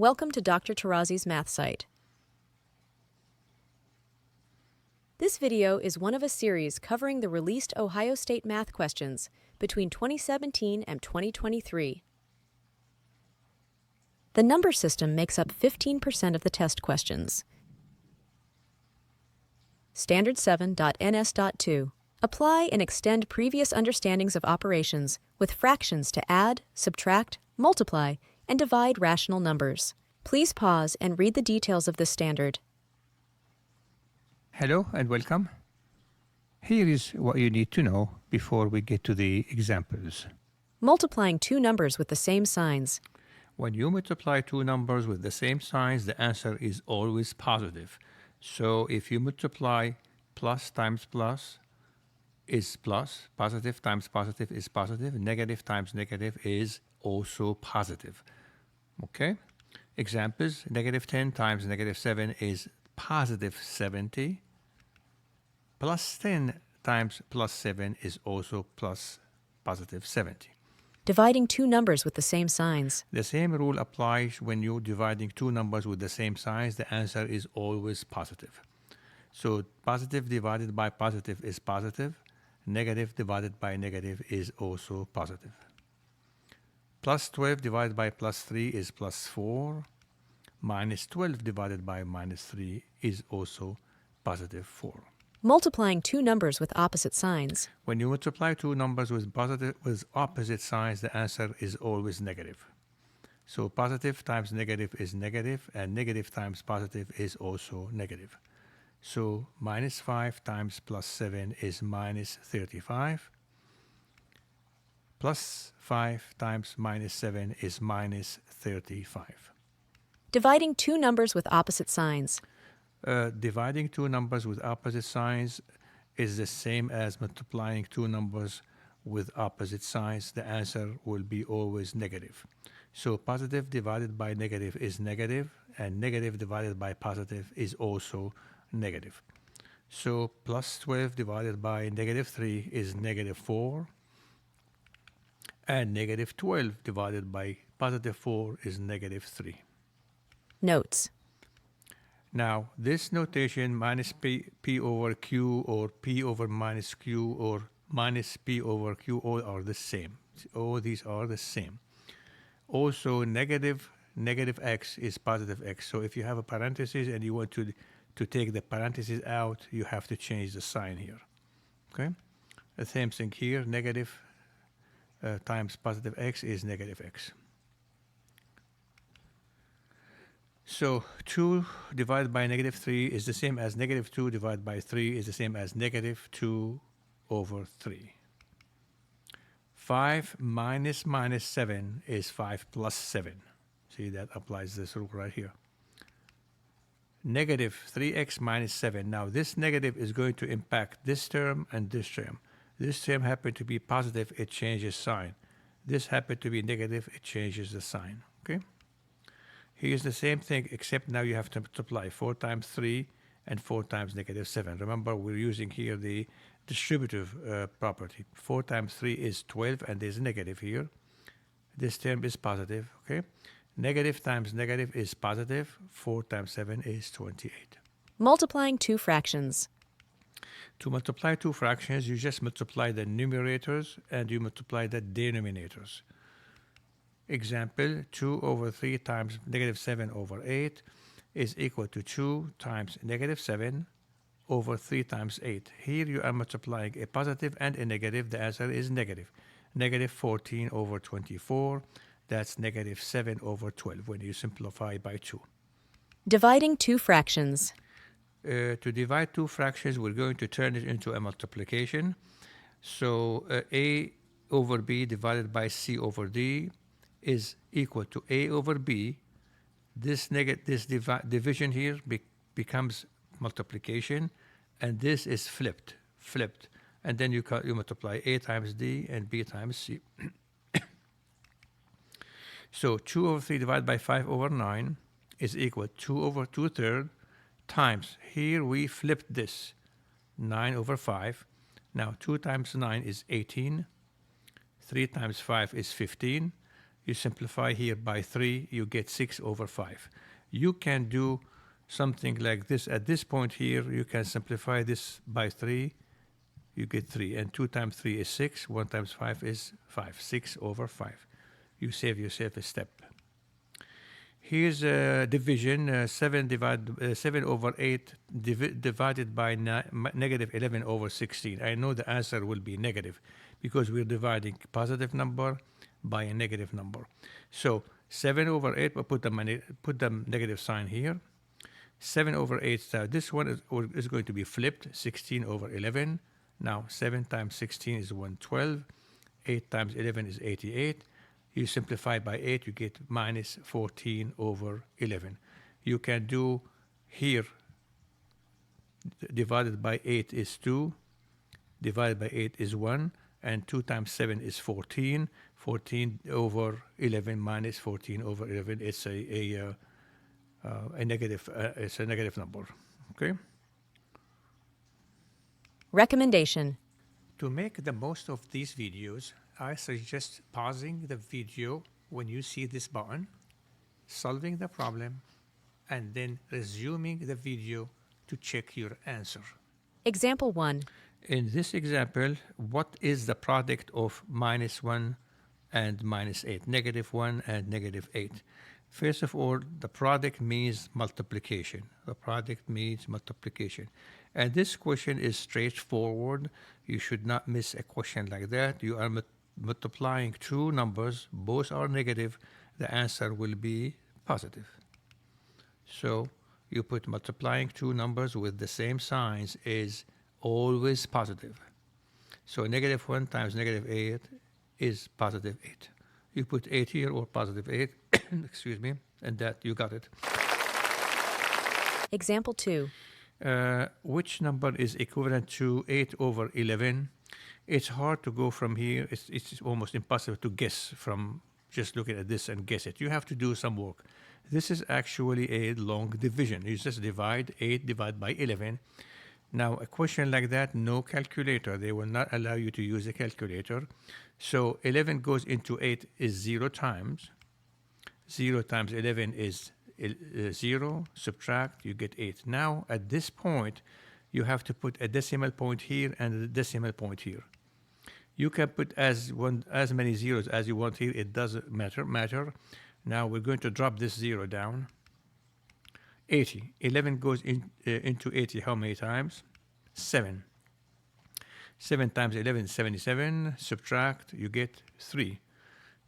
Welcome to Dr. Tarazi's Math Site. This video is one of a series covering the released Ohio State math questions between 2017 and 2023. The number system makes up 15% of the test questions. Standard 7.NS.2. Apply and extend previous understandings of operations with fractions to add, subtract, multiply, and divide rational numbers. Please pause and read the details of this standard. Hello and welcome. Here is what you need to know before we get to the examples. Multiplying two numbers with the same signs. When you multiply two numbers with the same signs, the answer is always positive. So if you multiply plus times plus is plus, positive times positive is positive, negative times negative is also positive. Okay? Examples, negative 10 times negative 7 is positive 70. Plus 10 times plus 7 is also plus positive 70. Dividing two numbers with the same signs. The same rule applies when you're dividing two numbers with the same signs. The answer is always positive. So positive divided by positive is positive. Negative divided by negative is also positive. Plus 12 divided by plus 3 is plus 4. Minus 12 divided by minus 3 is also positive 4. Multiplying two numbers with opposite signs. When you multiply two numbers with opposite signs, the answer is always negative. So positive times negative is negative, and negative times positive is also negative. So minus 5 times plus 7 is minus 35. Plus 5 times minus 7 is minus 35. Dividing two numbers with opposite signs. Dividing two numbers with opposite signs is the same as multiplying two numbers with opposite signs. The answer will be always negative. So positive divided by negative is negative, and negative divided by positive is also negative. So plus 12 divided by negative 3 is negative 4. And negative 12 divided by positive 4 is negative 3. Notes. Now, this notation minus p over q or p over minus q or minus p over q all are the same. All these are the same. Also, negative x is positive x. So if you have a parenthesis and you want to take the parenthesis out, you have to change the sign here. Okay? The same thing here, negative times positive x is negative x. So 2 divided by negative 3 is the same as negative 2 divided by 3 is the same as negative 2 over 3. 5 minus 7 is 5 plus 7. See, that applies this rule right here. Negative 3x minus 7. Now this negative is going to impact this term and this term. This term happened to be positive, it changes sign. This happened to be negative, it changes the sign. Okay? Here's the same thing, except now you have to multiply 4 times 3 and 4 times negative 7. Remember, we're using here the distributive property. 4 times 3 is 12, and there's a negative here. This term is positive. Okay? Negative times negative is positive. 4 times 7 is 28. Multiplying two fractions. To multiply two fractions, you just multiply the numerators and you multiply the denominators. Example, 2 over 3 times negative 7 over 8 is equal to 2 times negative 7 over 3 times 8. Here you are multiplying a positive and a negative. The answer is negative. Negative 14 over 24. That's negative 7 over 12 when you simplify by 2. Dividing two fractions. To divide two fractions, we're going to turn it into a multiplication. So a over b divided by c over d is equal to a over b. This division here becomes multiplication, and this is flipped, and then you multiply a times d and b times c. So 2 over 3 divided by 5 over 9 is equal to 2 over 2/3 times, here we flipped this, 9 over 5. Now 2 times 9 is 18. 3 times 5 is 15. You simplify here by 3, you get 6 over 5. You can do something like this. At this point here, you can simplify this by 3, you get 3. And 2 times 3 is 6, 1 times 5 is 5. 6 over 5. You save yourself a step. Here's a division, 7 over 8 divided by negative 11 over 16. I know the answer will be negative because we're dividing positive number by a negative number. So 7 over 8, we'll put the negative sign here. 7 over 8, this one is going to be flipped, 16 over 11. Now 7 times 16 is 112. 8 times 11 is 88. You simplify by 8, you get minus 14 over 11. You can do here, divided by 8 is 2, divided by 8 is 1, and 2 times 7 is 14. 14 over 11 minus 14 over 11, it's a negative, it's a negative number, okay? Recommendation. To make the most of these videos, I suggest pausing the video when you see this button, solving the problem, and then resuming the video to check your answer. Example 1. In this example, what is the product of minus 1 and minus 8? Negative 1 and negative 8. First of all, the product means multiplication. The product means multiplication. And this question is straightforward. You should not miss a question like that. You are multiplying two numbers, both are negative, the answer will be positive. So you put multiplying two numbers with the same signs is always positive. So negative 1 times negative 8 is positive 8. You put 8 here or positive 8, excuse me, and that you got it. Example 2. Which number is equivalent to 8 over 11? It's hard to go from here. It's almost impossible to guess from just looking at this and guess it. You have to do some work. This is actually a long division. You just divide 8 divided by 11. Now, a question like that, no calculator. They will not allow you to use a calculator. So 11 goes into 8 is 0 times. 0 times 11 is 0. Subtract, you get 8. Now, at this point, you have to put a decimal point here and a decimal point here. You can put as many zeros as you want here. It doesn't matter. Now we're going to drop this 0 down. 80. 11 goes into 80 how many times? 7. 7 times 11 is 77. Subtract, you get 3.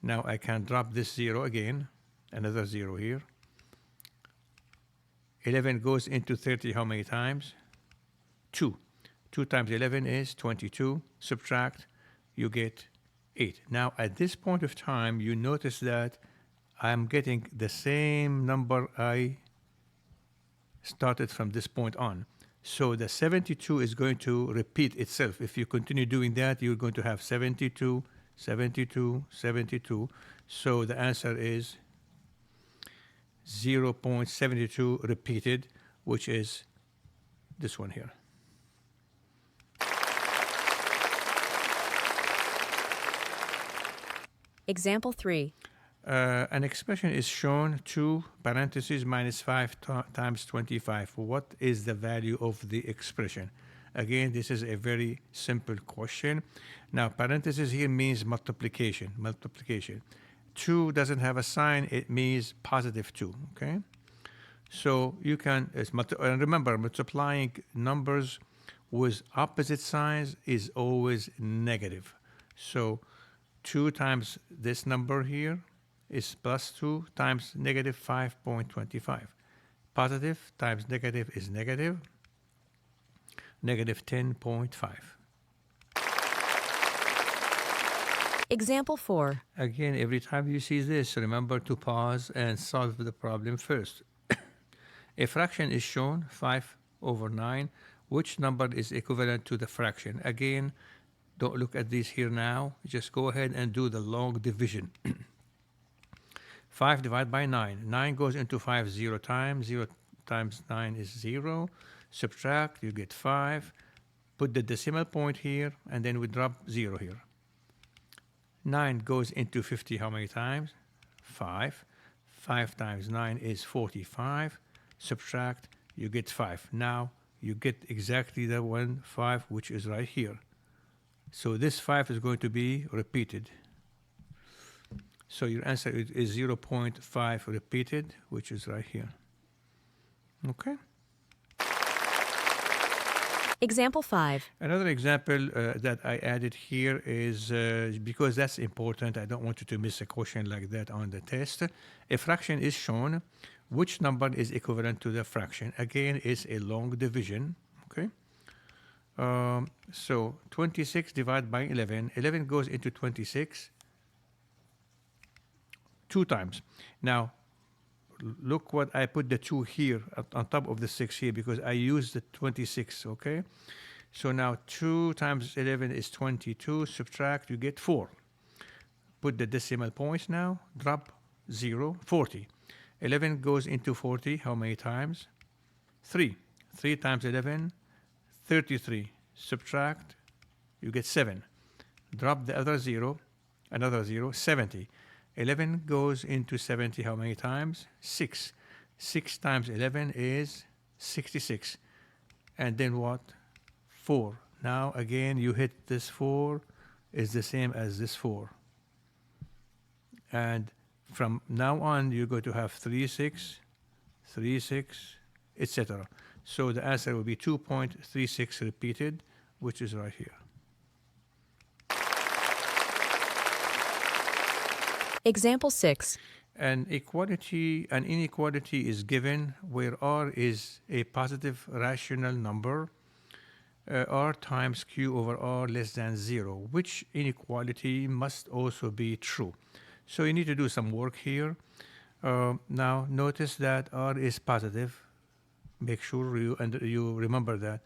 Now I can drop this 0 again. Another 0 here. 11 goes into 30 how many times? 2. 2 times 11 is 22. Subtract, you get 8. Now, at this point of time, you notice that I'm getting the same number I started from this point on. So the 72 is going to repeat itself. If you continue doing that, you're going to have 72, 72, 72. So the answer is 0.72 repeated, which is this one here. Example 3. An expression is shown 2 parentheses minus 5 times 25. What is the value of the expression? Again, this is a very simple question. Now, parentheses here means multiplication. 2 doesn't have a sign. It means positive 2, okay? So you can, and remember, multiplying numbers with opposite signs is always negative. So 2 times this number here is plus 2 times negative 5.25. Positive times negative is negative, negative 10.5. Example 4. Again, every time you see this, remember to pause and solve the problem first. A fraction is shown, 5 over 9. Which number is equivalent to the fraction? Again, don't look at this here now. Just go ahead and do the long division. 5 divided by 9. 9 goes into 5 0 times. 0 times 9 is 0. Subtract, you get 5. Put the decimal point here, and then we drop 0 here. 9 goes into 50 how many times? 5. 5 times 9 is 45. Subtract, you get 5. Now you get exactly the 5, which is right here. So this 5 is going to be repeated. So your answer is 0.5 repeated, which is right here. Okay? Example 5. Another example that I added here is, because that's important, I don't want you to miss a question like that on the test. A fraction is shown. Which number is equivalent to the fraction? Again, it's a long division, okay? So 26 divided by 11. 11 goes into 26 2 times. Now, look what I put the 2 here on top of the 6 here because I used the 26, okay? So now 2 times 11 is 22. Subtract, you get 4. Put the decimal points now. Drop 0, 40. 11 goes into 40. How many times? 3. 3 times 11, 33. Subtract, you get 7. Drop the other 0, another 0, 70. 11 goes into 70 how many times? 6. 6 times 11 is 66. And then what? 4. Now again you hit this 4 is the same as this 4. And from now on you're going to have 3, 6, 3, 6, etc. So the answer will be 2.36 repeated, which is right here. Example 6. An inequality is given where r is a positive rational number, r times q over r less than 0, which inequality must also be true. So you need to do some work here. Now notice that r is positive. Make sure you remember that.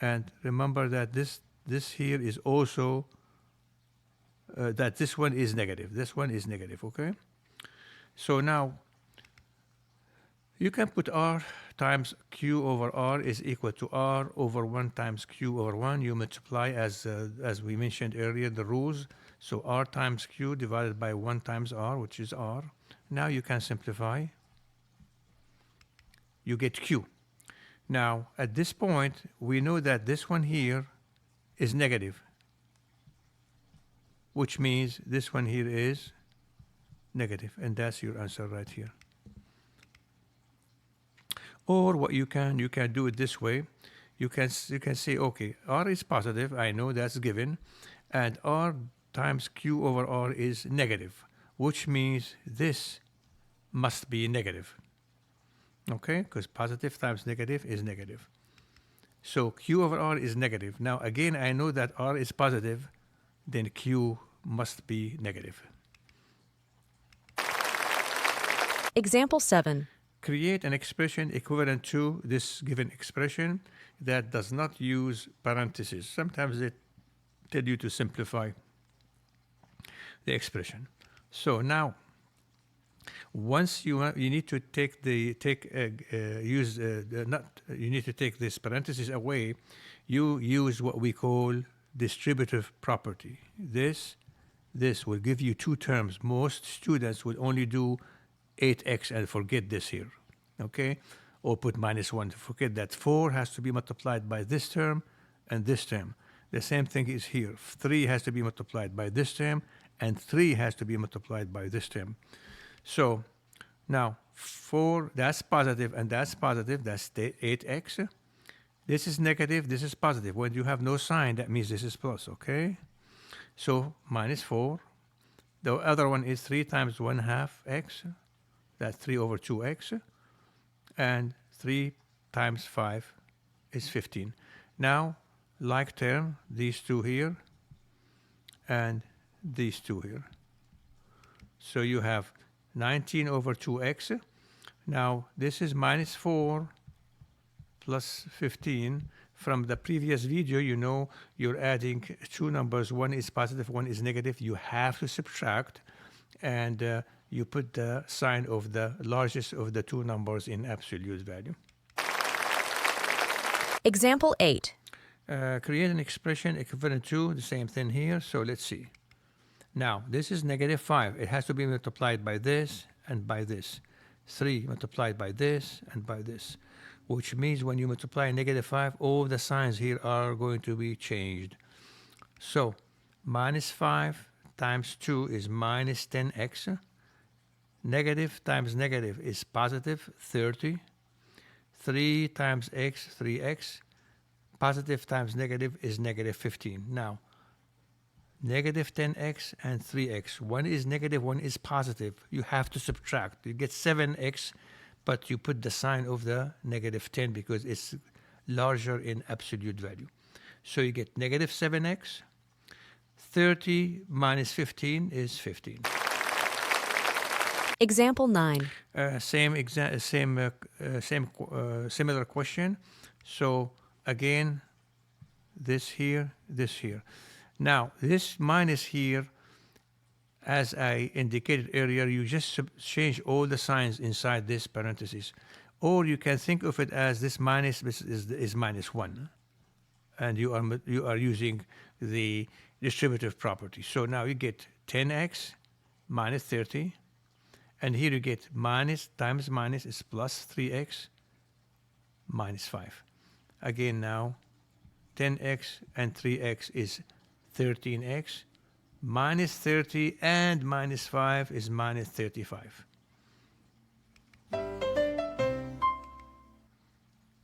And remember that this here is also that this one is negative. This one is negative, okay? So now you can put r times q over r is equal to r over 1 times q over 1. You multiply as we mentioned earlier the rules. So r times q divided by 1 times r, which is r. Now you can simplify. You get q. Now at this point we know that this one here is negative, which means this one here is negative, and that's your answer right here. Or what you can do it this way. You can say, okay, r is positive, I know that's given, and r times q over r is negative, which means this must be negative. Okay, because positive times negative is negative. So q over r is negative. Now again, I know that r is positive, then q must be negative. Example 7. Create an expression equivalent to this given expression that does not use parentheses. Sometimes they tell you to simplify the expression. So now, once you need to you need to take this parenthesis away. You use what we call distributive property. This will give you 2 terms. Most students will only do 8x and forget this here, okay? Or put -1 to forget that 4 has to be multiplied by this term and this term. The same thing is here. 3 has to be multiplied by this term and 3 has to be multiplied by this term. So now 4, that's positive and that's positive, that's 8x. This is negative, this is positive. When you have no sign, that means this is plus, okay? So -4. The other one is 3 times 1/2 x. That's 3 over 2x. And 3 times 5 is 15. Now, like term, these 2 here and these 2 here. So you have 19 over 2x. Now, this is -4 plus 15. From the previous video, you know you're adding 2 numbers. One is positive, one is negative. You have to subtract, and you put the sign of the largest of the 2 numbers in absolute value. Example 8. Create an expression equivalent to the same thing here. So let's see. Now, this is negative 5. It has to be multiplied by this and by this. 3 multiplied by this and by this. Which means when you multiply negative 5, all the signs here are going to be changed. So, minus 5 times 2 is minus 10x. Negative times negative is positive 30. 3 times x, 3x. Positive times negative is negative 15. Now, negative 10x and 3x. One is negative, one is positive. You have to subtract. You get 7x, but you put the sign of the negative 10 because it's larger in absolute value. So you get negative 7x. 30 minus 15 is 15. Example 9. Similar question. So again, this here, this here. Now, this minus here, as I indicated earlier, you just change all the signs inside this parenthesis. Or you can think of it as this minus is minus 1. And you are using the distributive property. So now you get 10x minus 30. And here you get minus times minus is plus 3x minus 5. Again now, 10x and 3x is 13x. Minus 30 and minus 5 is minus 35.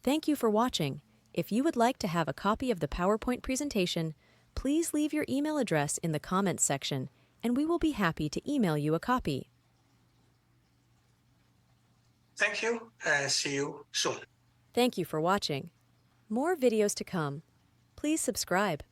Thank you for watching. If you would like to have a copy of the PowerPoint presentation, please leave your email address in the comments section, and we will be happy to email you a copy. Thank you, and see you soon. Thank you for watching. More videos to come. Please subscribe.